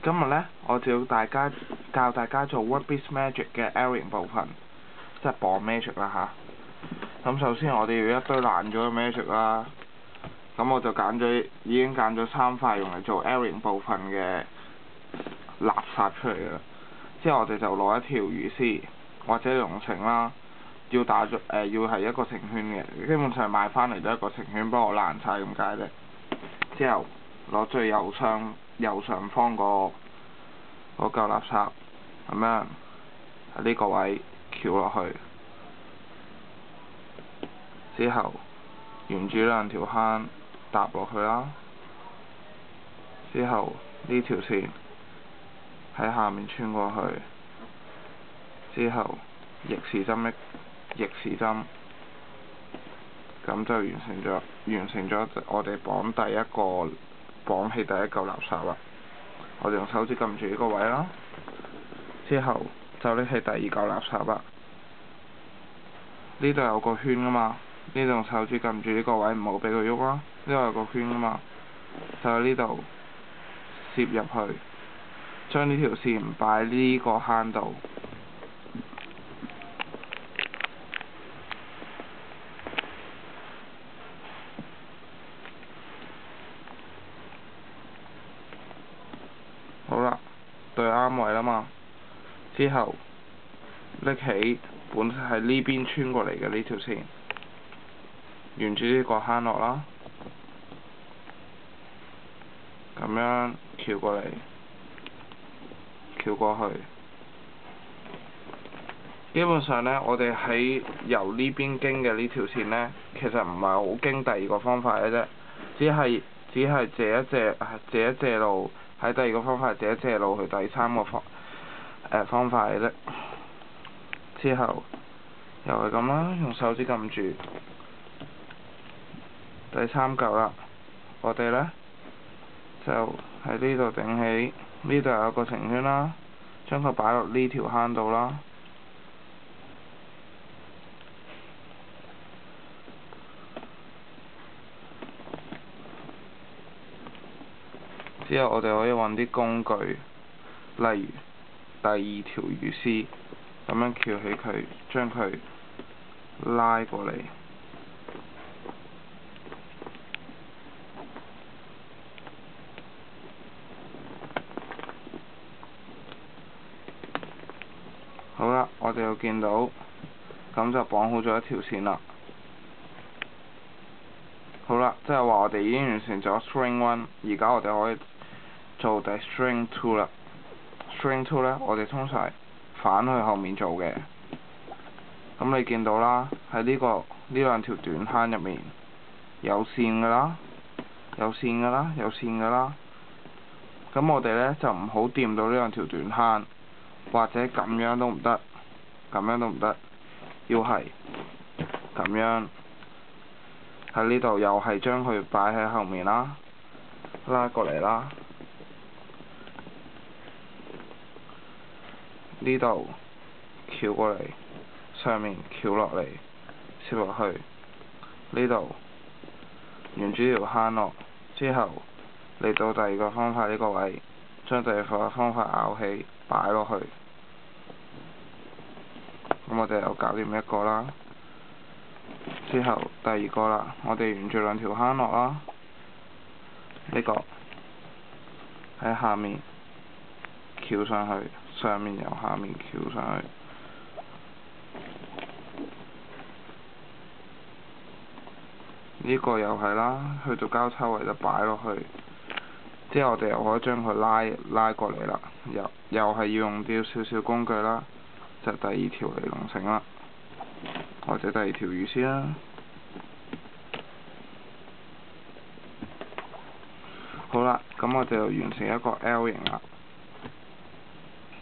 今日呢，我就教大家做 Workpiece Magic 嘅 Airing 部分，即係綁 Magic 啦嚇。咁首先我哋要一堆爛咗嘅 Magic 啦，咁我就已經揀咗3塊用嚟做 Airing 部分嘅垃圾出嚟㗎啦。之後我哋就攞一條魚絲或者龍繩啦，要係一個成圈嘅，基本上買翻嚟都一個成圈，不過爛晒咁解啫。之後攞最右上方嗰嚿垃圾咁樣喺呢個位翹落去，之後沿住2條坑搭落去啦，之後呢條線喺下面穿過去，之後逆時針，咁就完成咗我哋綁起第一嚿垃圾啦。我哋用手指撳住呢個位啦，之後就拎起第2嚿垃圾啦。呢度有個圈㗎嘛，呢度用手指撳住呢個位，唔好俾佢喐啦。呢度有個圈㗎嘛，就喺呢度攝入去，將呢條線擺呢個坑度。好啦，對啱位啦嘛，之後拎起本身喺呢邊穿過嚟嘅呢條線，沿住呢個坑落啦，咁樣翹過嚟，翹過去。基本上呢，我哋喺由呢邊經嘅呢條線呢，其實唔係好經第2個方法嘅啫，只係借一借路，喺第2個方法借一借路去第3個方法嘅啫。之後又係咁啦，用手指撳住第3嚿啦。我哋呢，就喺呢度頂起，呢度有一個成圈啦，將佢擺落呢條坑度啦。之後我哋可以揾啲工具，例如第2條魚絲，咁樣翹起佢，將佢拉過嚟。好啦，我哋又見到，咁就綁好咗一條線啦。好啦，即係話我哋已經完成咗 String 1，而家我哋可以做第 String 2啦。String 2呢，我哋通常反去後面做嘅。咁你見到啦，喺呢2條短坑入面有線㗎啦。咁我哋呢，就唔好掂到呢2條短坑，或者咁樣都唔得，要係咁樣喺呢度，又係將佢擺喺後面啦，拉過嚟啦。呢度翹過嚟，上面翹落嚟，攝落去。呢度沿住條坑落，之後嚟到第2個方法呢個位，將第2個方法拗起，擺落去。咁我哋又搞掂一個啦。之後第2個啦，我哋沿住2條坑落啦。呢個喺下面翹上去，上面由下面翹上去。呢個又係啦，去到交叉位就擺落去。之後我哋又可以將佢拉過嚟啦，又係要用啲少少工具啦，就第2條尼龍繩啦，或者第2條魚絲啦。好啦，咁我哋就完成一個 L 型啦。